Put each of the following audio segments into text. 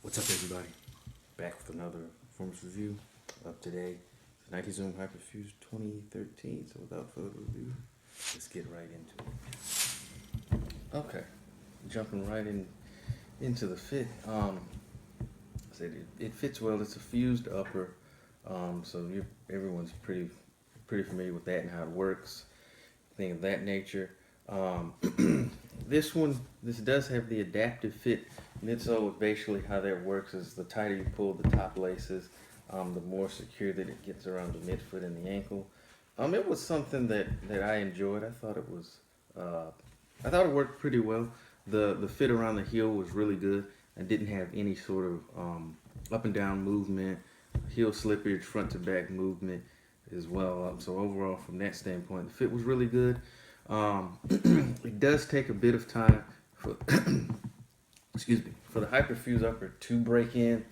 What's up, everybody? Back with another performance review of today. It's Nike Zoom Hyperfuse 2013. So without further ado, let's get right into it. Okay, jumping right into the fit. Said it fits well. It's a fused upper, so everyone's pretty familiar with that and how it works. Thing of that nature. This does have the adaptive fit midsole. Basically, how that works is the tighter you pull the top laces, the more secure that it gets around the midfoot and the ankle. It was something that I enjoyed. I thought it worked pretty well. The fit around the heel was really good. I didn't have any sort of up and down movement, heel slippage, front to back movement as well. So overall, from that standpoint, the fit was really good. It does take a bit of time for for the Hyperfuse upper to break in.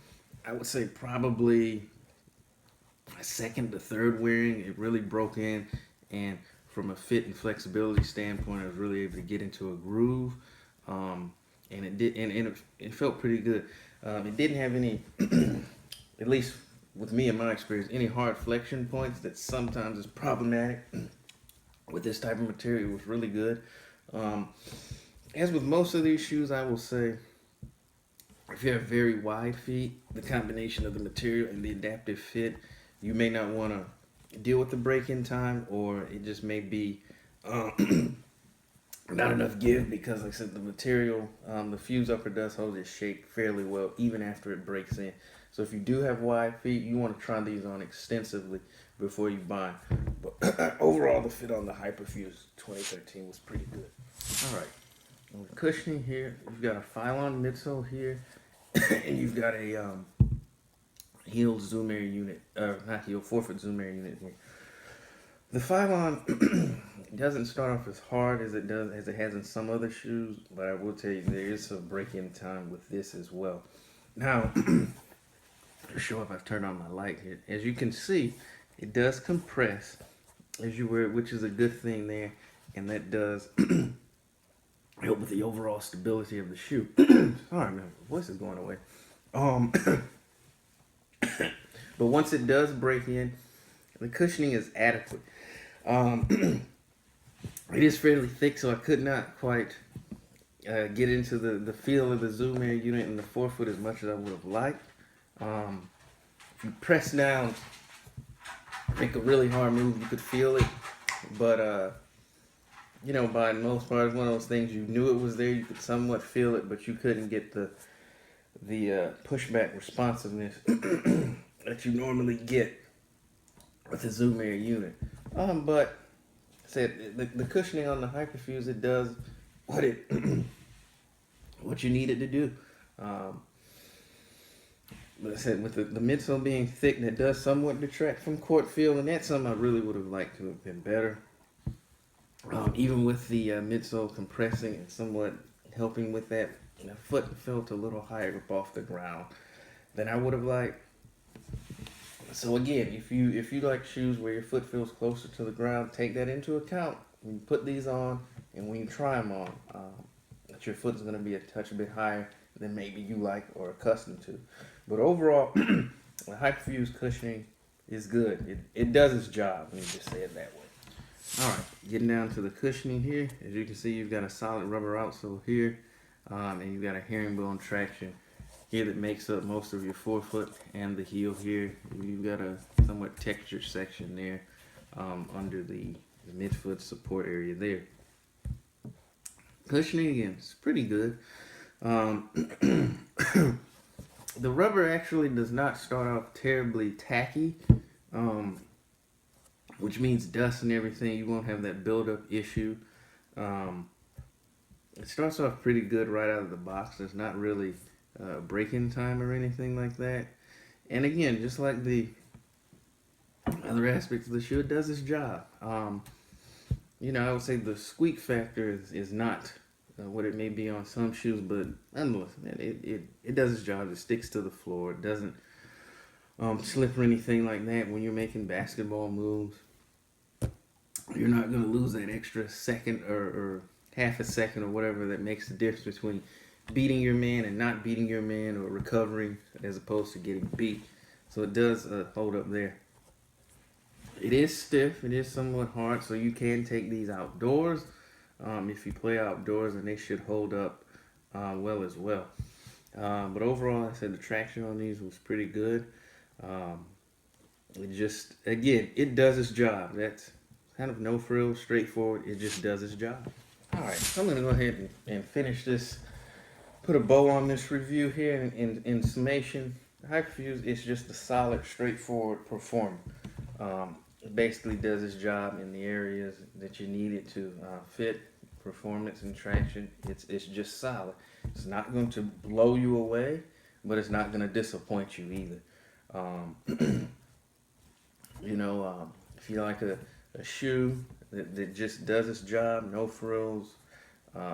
I would say probably a second to third wearing, it really broke in, and from a fit and flexibility standpoint, I was really able to get into a groove, and it felt pretty good. It didn't have any, at least with me in my experience, any hard flexion points that sometimes is problematic. With this type of material, it was really good. As with most of these shoes, I will say, if you have very wide feet, the combination of the material and the adaptive fit, you may not want to deal with the break-in time, or it just may be not enough give because, like I said, the material, the fuse upper does hold its shape fairly well even after it breaks in. So if you do have wide feet, you want to try these on extensively before you buy. But overall, the fit on the Hyperfuse 2013 was pretty good. All right, on the cushioning here, you've got a Phylon midsole here, and you've got a heel zoom air unit, not heel, forefoot zoom air unit here. The Phylon doesn't start off as hard as it has in some other shoes, but I will tell you there is some break-in time with this as well. Now, to show up, I've turned on my light here. As you can see, it does compress as you wear it, which is a good thing there, and that does help with the overall stability of the shoe. Sorry, my voice is going away. But once it does break in, the cushioning is adequate. It is fairly thick, so I could not quite get into the feel of the zoom air unit and the forefoot as much as I would have liked. If you press down, make a really hard move, you could feel it. But by the most part, it's one of those things you knew it was there, you could somewhat feel it, but you couldn't get the pushback responsiveness that you normally get with the zoom air unit. But I said the cushioning on the Hyperfuse, it does what you need it to do. But I said with the midsole being thick, that does somewhat detract from court feel, and that's something I really would have liked to have been better. Even with the midsole compressing and somewhat helping with that, the foot felt a little higher up off the ground than I would have liked. So again, if you like shoes where your foot feels closer to the ground, take that into account when you put these on and when you try them on. That your foot is going to be a touch bit higher than maybe you like or accustomed to. But overall, the Hyperfuse cushioning is good. It does its job. Let me just say it that way. All right, getting down to the cushioning here. As you can see, you've got a solid rubber outsole here, and you've got a herringbone traction here that makes up most of your forefoot and the heel here. You've got a somewhat textured section there under the midfoot support area there. Cushioning, again, it's pretty good. The rubber actually does not start off terribly tacky, which means dust and everything. You won't have that buildup issue. It starts off pretty good right out of the box. There's not really break-in time or anything like that. And again, just like the other aspects of the shoe, it does its job. I would say the squeak factor is not what it may be on some shoes, but nonetheless, it does its job. It sticks to the floor. It doesn't slip or anything like that. When you're making basketball moves, you're not going to lose that extra second or half a second or whatever that makes the difference between beating your man and not beating your man, or recovering as opposed to getting beat. So it does hold up there. It is stiff. It is somewhat hard, so you can take these outdoors. If you play outdoors, and they should hold up well as well. But overall, I said the traction on these was pretty good. Um, it just, again, it does its job. That's kind of no frills, straightforward. It just does its job. All right, so I'm going to go ahead and finish this, put a bow on this review here in summation. The Hyperfuse is just a solid, straightforward performer. It basically does its job in the areas that you need it to fit, performance and traction. It's just solid. It's not going to blow you away, but it's not going to disappoint you either. Um, if you like a shoe that just does its job, no frills,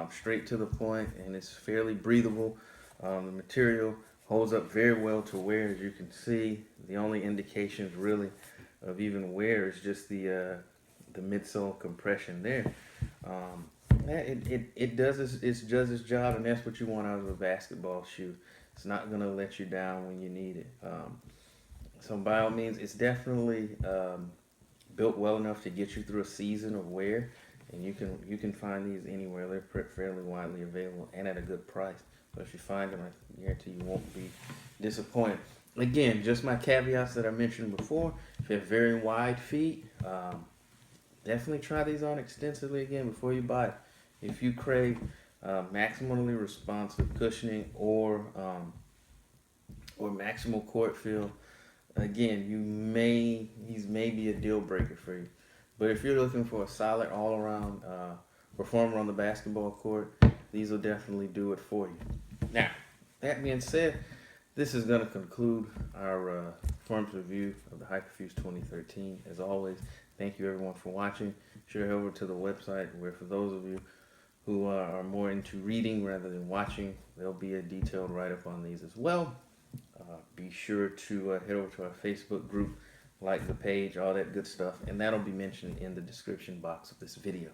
straight to the point, and it's fairly breathable. The material holds up very well to wear, as you can see. The only indications really of even wear is just the midsole compression there. It does its job, and that's what you want out of a basketball shoe. It's not going to let you down when you need it. So by all means, it's definitely built well enough to get you through a season of wear, and you can find these anywhere. They're fairly widely available and at a good price. So if you find them, I guarantee you won't be disappointed. Again, just my caveats that I mentioned before. If you have very wide feet, definitely try these on extensively again before you buy it. If you crave maximally responsive cushioning or maximal court feel, again, these may be a deal breaker for you. But if you're looking for a solid all-around performer on the basketball court, these will definitely do it for you. Now, that being said, this is going to conclude our performance review of the Hyperfuse 2013. As always, thank you everyone for watching. Be sure to head over to the website, where for those of you who are more into reading rather than watching, there'll be a detailed write-up on these as well. Be sure to head over to our Facebook group, like the page, all that good stuff, and that'll be mentioned in the description box of this video.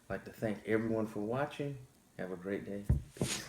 I'd like to thank everyone for watching. Have a great day. Peace.